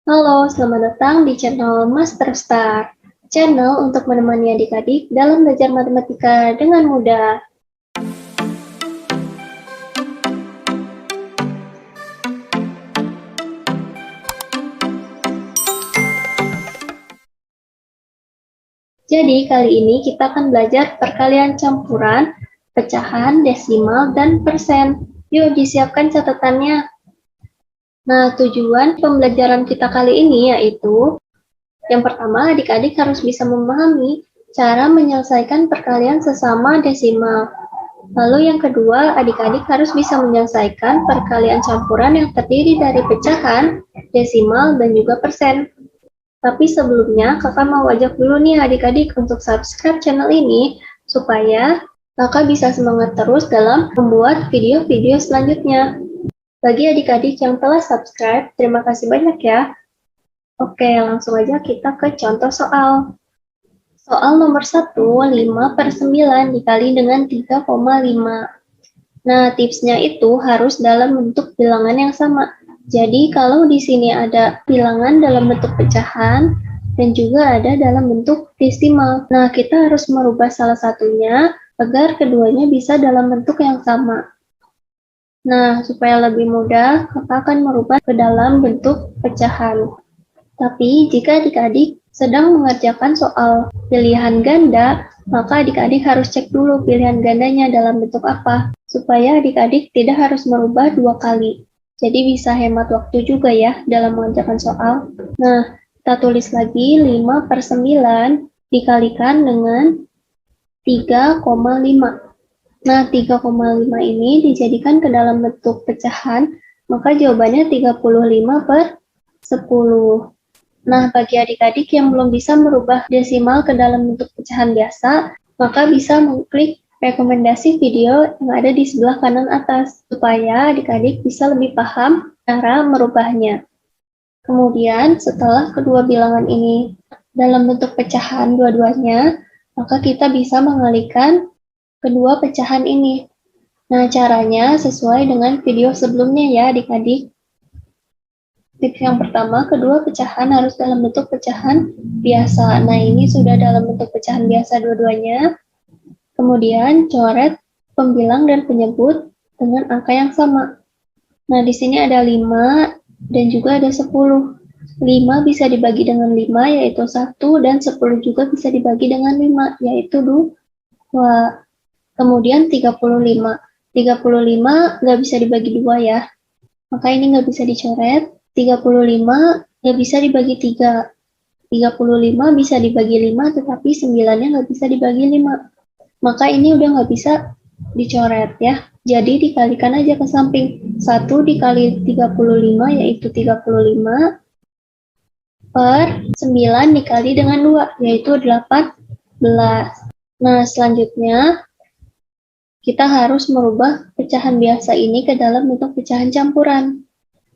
Halo, selamat datang di channel Master Star, channel untuk menemani adik-adik dalam belajar matematika dengan mudah. Jadi, kali ini kita akan belajar perkalian campuran, pecahan, desimal, dan persen. Yuk, disiapkan catatannya. Nah, tujuan pembelajaran kita kali ini yaitu yang pertama, adik-adik harus bisa memahami cara menyelesaikan perkalian sesama desimal. Lalu yang kedua, adik-adik harus bisa menyelesaikan perkalian campuran yang terdiri dari pecahan, desimal, dan juga persen. Tapi sebelumnya, kakak mau ajak dulu nih adik-adik untuk subscribe channel ini, supaya kakak bisa semangat terus dalam membuat video-video selanjutnya. Bagi adik-adik yang telah subscribe, terima kasih banyak ya. Oke, langsung aja kita ke contoh soal. Soal nomor 1, 5/9 dikali dengan 3,5. Nah, tipsnya itu harus dalam bentuk bilangan yang sama. Jadi, kalau di sini ada bilangan dalam bentuk pecahan dan juga ada dalam bentuk desimal. Nah, kita harus merubah salah satunya agar keduanya bisa dalam bentuk yang sama. Nah, supaya lebih mudah, kakak akan merubah ke dalam bentuk pecahan. Tapi, jika adik-adik sedang mengerjakan soal pilihan ganda, maka adik-adik harus cek dulu pilihan gandanya dalam bentuk apa, supaya adik-adik tidak harus merubah dua kali. Jadi bisa hemat waktu juga ya dalam mengerjakan soal. Nah, kita tulis lagi 5/9 dikalikan dengan 3,5. Nah, 3,5 ini dijadikan ke dalam bentuk pecahan, maka jawabannya 35/10. Nah, bagi adik-adik yang belum bisa merubah desimal ke dalam bentuk pecahan biasa, maka bisa mengklik rekomendasi video yang ada di sebelah kanan atas, supaya adik-adik bisa lebih paham cara merubahnya. Kemudian, setelah kedua bilangan ini dalam bentuk pecahan dua-duanya, maka kita bisa mengalihkan kedua pecahan ini. Nah, caranya sesuai dengan video sebelumnya ya adik-adik. Tips yang pertama, kedua pecahan harus dalam bentuk pecahan biasa. Nah, ini sudah dalam bentuk pecahan biasa dua-duanya. Kemudian, coret pembilang dan penyebut dengan angka yang sama. Nah, di sini ada 5 dan juga ada 10. 5 bisa dibagi dengan 5, yaitu 1, dan 10 juga bisa dibagi dengan 5, yaitu 2. Kemudian 35. 35 nggak bisa dibagi 2 ya, maka ini nggak bisa dicoret. 35 nggak bisa dibagi 3. 35 bisa dibagi 5, tetapi 9-nya nggak bisa dibagi 5. Maka ini udah nggak bisa dicoret ya. Jadi dikalikan aja ke samping. 1 dikali 35 yaitu 35 per 9 dikali dengan 2 yaitu 18. Nah, selanjutnya kita harus merubah pecahan biasa ini ke dalam bentuk pecahan campuran.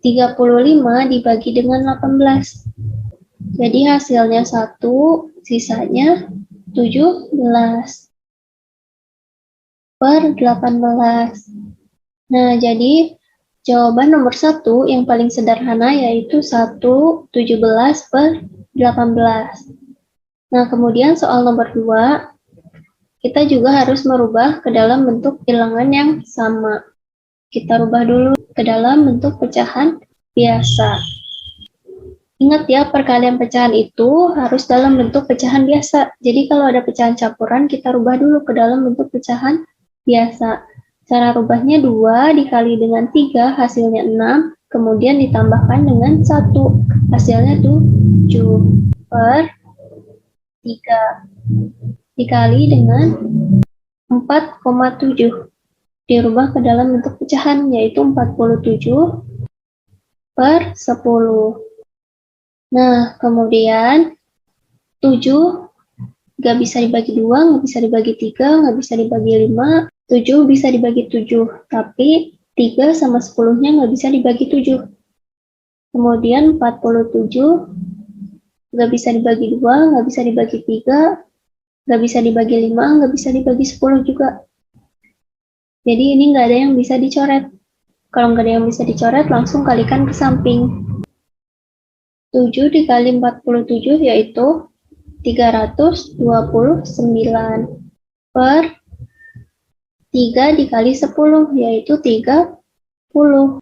35 dibagi dengan 18. Jadi hasilnya 1, sisanya 17 per 18. Nah, jadi jawaban nomor 1 yang paling sederhana yaitu 17 per 18. Nah, kemudian soal nomor 2, kita juga harus merubah ke dalam bentuk bilangan yang sama. Kita rubah dulu ke dalam bentuk pecahan biasa. Ingat ya, perkalian pecahan itu harus dalam bentuk pecahan biasa. Jadi kalau ada pecahan campuran, kita rubah dulu ke dalam bentuk pecahan biasa. Cara rubahnya 2 dikali dengan 3, hasilnya 6, kemudian ditambahkan dengan 1, hasilnya 7 per 3, dikali dengan 4,7. Dirubah ke dalam bentuk pecahan, yaitu 47 per 10. Nah, kemudian 7 nggak bisa dibagi 2, nggak bisa dibagi 3, nggak bisa dibagi 5, 7 bisa dibagi 7, tapi 3 sama 10-nya nggak bisa dibagi 7. Kemudian 47 nggak bisa dibagi 2, nggak bisa dibagi 3, nggak bisa dibagi 5, nggak bisa dibagi 10 juga. Jadi ini nggak ada yang bisa dicoret. Kalau nggak ada yang bisa dicoret, langsung kalikan ke samping. 7 dikali 47 yaitu 329 per 3 dikali 10 yaitu 30.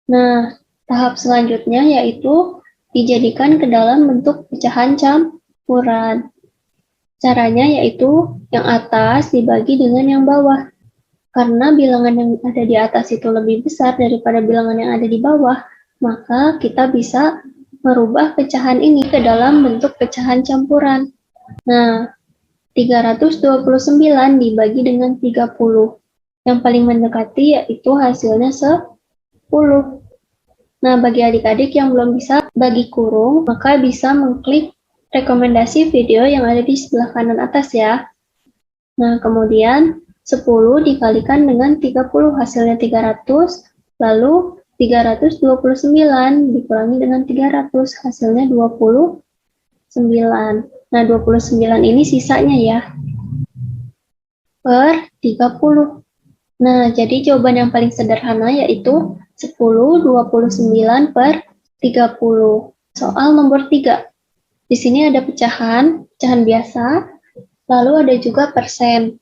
Nah, tahap selanjutnya yaitu dijadikan ke dalam bentuk pecahan campuran. Caranya yaitu yang atas dibagi dengan yang bawah. Karena bilangan yang ada di atas itu lebih besar daripada bilangan yang ada di bawah, maka kita bisa merubah pecahan ini ke dalam bentuk pecahan campuran. Nah, 329 dibagi dengan 30. Yang paling mendekati yaitu hasilnya 10. Nah, bagi adik-adik yang belum bisa bagi kurung, maka bisa mengklik rekomendasi video yang ada di sebelah kanan atas ya. Nah, kemudian 10 dikalikan dengan 30, hasilnya 300, lalu 329 dikurangi dengan 300, hasilnya 29. Nah, 29 ini sisanya ya, per 30. Nah, jadi jawaban yang paling sederhana yaitu 10 29 per 30. Soal nomor 3. Di sini ada pecahan biasa, lalu ada juga persen.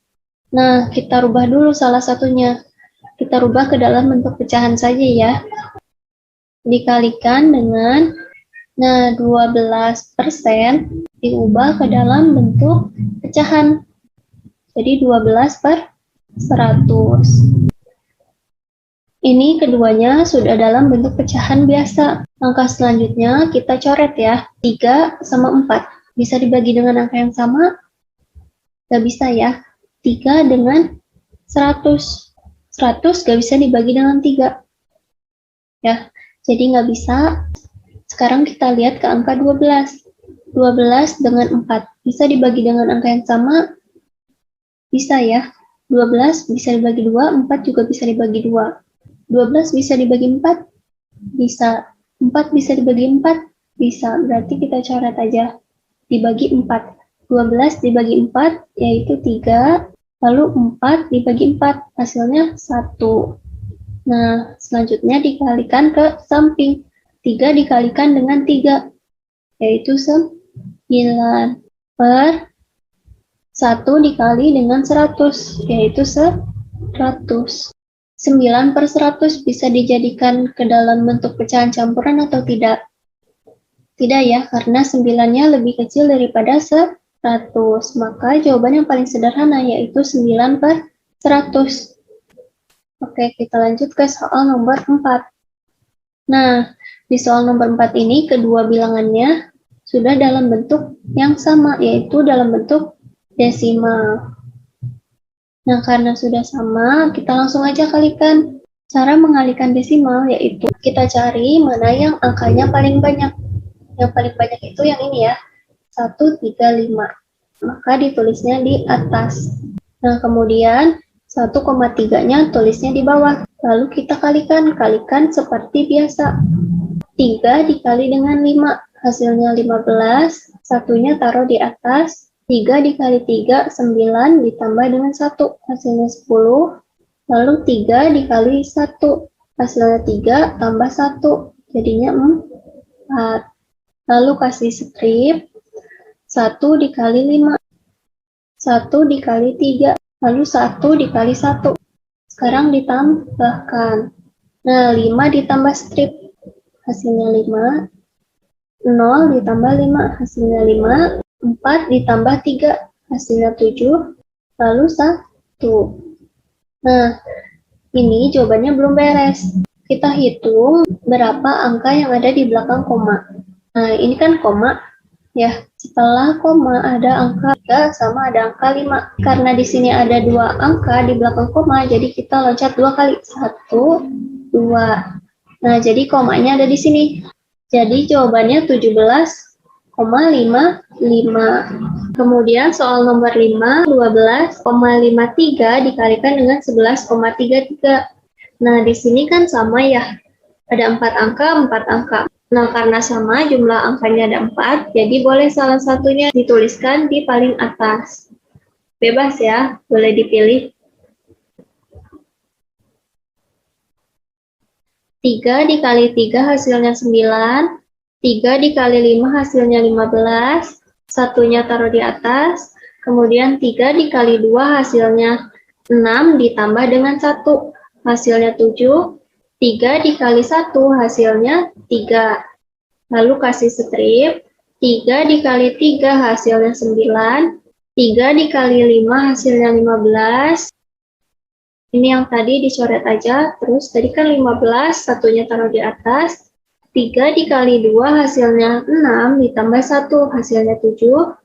Nah, kita rubah dulu salah satunya. Kita rubah ke dalam bentuk pecahan saja ya. Dikalikan dengan, 12% diubah ke dalam bentuk pecahan. Jadi 12 per 100. Ini keduanya sudah dalam bentuk pecahan biasa. Langkah selanjutnya kita coret ya. 3 sama 4. Bisa dibagi dengan angka yang sama? Gak bisa ya. 3 dengan 100. 100 gak bisa dibagi dengan 3. Ya, jadi gak bisa. Sekarang kita lihat ke angka 12. 12 dengan 4. Bisa dibagi dengan angka yang sama? Bisa ya. 12 bisa dibagi 2, 4 juga bisa dibagi 2. 12 bisa dibagi 4? Bisa. 4 bisa dibagi 4? Bisa. Berarti kita coret aja. Dibagi 4. 12 dibagi 4 yaitu 3. Lalu 4 dibagi 4. Hasilnya 1. Nah, selanjutnya dikalikan ke samping. 3 dikalikan dengan 3. Yaitu 9. Per 1 dikali dengan 100. Yaitu 100. 9 per 100 bisa dijadikan ke dalam bentuk pecahan campuran atau tidak? Tidak ya, karena 9-nya lebih kecil daripada 100. Maka jawaban yang paling sederhana yaitu 9 per 100. Oke, kita lanjut ke soal nomor 4. Nah, di soal nomor 4 ini kedua bilangannya sudah dalam bentuk yang sama, yaitu dalam bentuk desimal. Nah, karena sudah sama, kita langsung aja kalikan. Cara mengalikan desimal yaitu kita cari mana yang angkanya paling banyak. Yang paling banyak itu yang ini ya, 135. Maka ditulisnya di atas. Nah, kemudian 1,3-nya tulisnya di bawah. Lalu kita kalikan seperti biasa. 3 dikali dengan 5, hasilnya 15. Satunya taruh di atas. 3 dikali 3, 9 ditambah dengan 1, hasilnya 10. Lalu 3 dikali 1, hasilnya 3 tambah 1, jadinya 4. Lalu kasih strip, 1 dikali 5, 1 dikali 3, lalu 1 dikali 1. Sekarang ditambahkan. Nah, 5 ditambah strip, hasilnya 5. 0 ditambah 5, hasilnya 5. 4 ditambah 3, hasilnya 7, lalu 1. Nah, ini jawabannya belum beres. Kita hitung berapa angka yang ada di belakang koma. Nah, ini kan koma, ya. Setelah koma ada angka 3 sama ada angka 5. Karena di sini ada 2 angka di belakang koma, jadi kita loncat 2 kali. 1, 2. Nah, jadi komanya ada di sini. Jadi jawabannya 17,55. Kemudian soal nomor 5, 12,53 dikalikan dengan 11,33. Nah, di sini kan sama ya. Ada 4 angka, 4 angka. Nah, karena sama jumlah angkanya ada 4, jadi boleh salah satunya dituliskan di paling atas. Bebas ya, boleh dipilih. 3 dikali 3 hasilnya 9. 3 dikali 5 hasilnya 15, satunya taruh di atas, kemudian 3 dikali 2 hasilnya 6 ditambah dengan 1, hasilnya 7, 3 dikali 1 hasilnya 3. Lalu kasih strip, 3 dikali 3 hasilnya 9, 3 dikali 5 hasilnya 15. Ini yang tadi dicoret aja, terus tadi kan 15, satunya taruh di atas, 3 dikali 2 hasilnya 6, ditambah 1 hasilnya 7,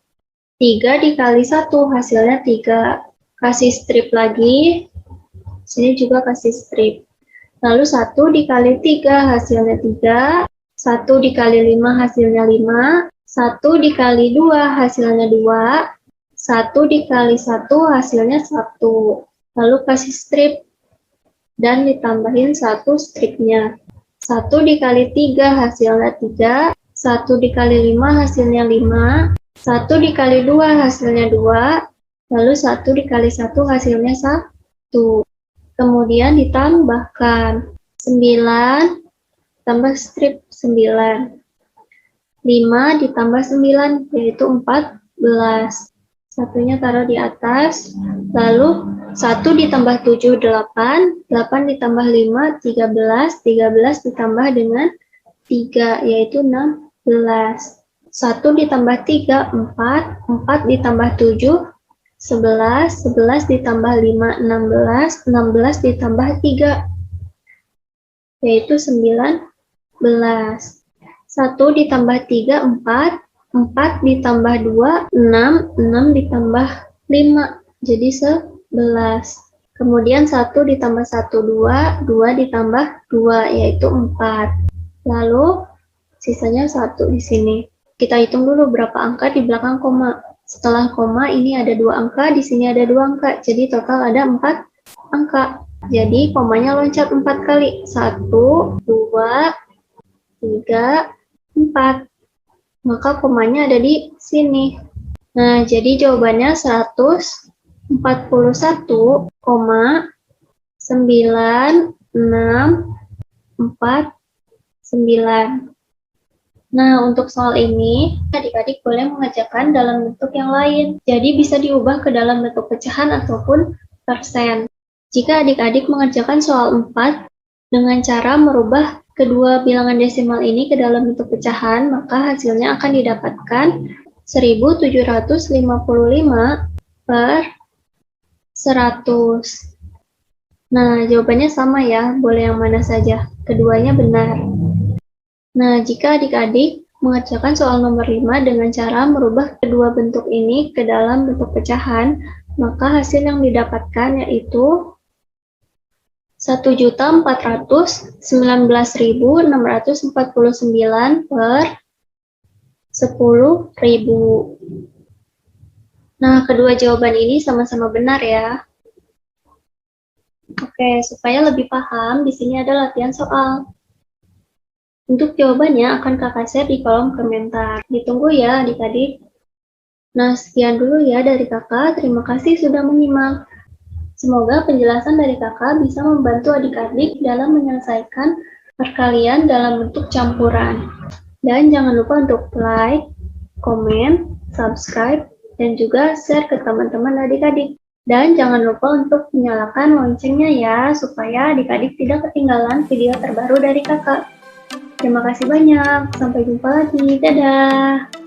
3 dikali 1 hasilnya 3. Kasih strip lagi, sini juga kasih strip. Lalu 1 dikali 3 hasilnya 3, 1 dikali 5 hasilnya 5, 1 dikali 2 hasilnya 2, 1 dikali 1 hasilnya 1. Lalu kasih strip dan ditambahin 1 stripnya. 1 dikali 3 hasilnya 3, 1 dikali 5 hasilnya 5, 1 dikali 2 hasilnya 2, lalu 1 dikali 1 hasilnya 1. Kemudian ditambahkan 9 tambah strip 9. 5 ditambah 9 yaitu 14. Satunya taruh di atas, lalu 1 ditambah 7, 8, 8 ditambah 5, 13, 13 ditambah dengan 3, yaitu 16. 1 ditambah 3, 4, 4 ditambah 7, 11, 11 ditambah 5, 16, 16 ditambah 3, yaitu 19. 1 ditambah 3, 4, 4 ditambah 2, 6, 6 ditambah 5, jadi 11. Kemudian 1 ditambah 1, 2, 2 ditambah 2, yaitu 4. Lalu, sisanya 1 di sini. Kita hitung dulu berapa angka di belakang koma. Setelah koma, ini ada 2 angka, di sini ada 2 angka. Jadi total ada 4 angka. Jadi komanya loncat 4 kali. 1, 2, 3, 4. Maka komanya ada di sini. Nah, jadi jawabannya 141,9649. Nah, untuk soal ini, adik-adik boleh mengerjakan dalam bentuk yang lain. Jadi bisa diubah ke dalam bentuk pecahan ataupun persen. Jika adik-adik mengerjakan soal 4 dengan cara merubah kedua bilangan desimal ini ke dalam bentuk pecahan, maka hasilnya akan didapatkan 1755 per 100. Nah, jawabannya sama ya, boleh yang mana saja. Keduanya benar. Nah, jika adik-adik mengerjakan soal nomor 5 dengan cara merubah kedua bentuk ini ke dalam bentuk pecahan, maka hasil yang didapatkan yaitu 1.419.649 per 10.000. Nah, kedua jawaban ini sama-sama benar ya. Oke, supaya lebih paham, di sini ada latihan soal. Untuk jawabannya akan kakak share di kolom komentar. Ditunggu ya adik-adik. Nah, sekian dulu ya dari kakak. Terima kasih sudah menyimak. Semoga penjelasan dari kakak bisa membantu adik-adik dalam menyelesaikan perkalian dalam bentuk campuran. Dan jangan lupa untuk like, komen, subscribe, dan juga share ke teman-teman adik-adik. Dan jangan lupa untuk menyalakan loncengnya ya, supaya adik-adik tidak ketinggalan video terbaru dari kakak. Terima kasih banyak, sampai jumpa lagi, dadah!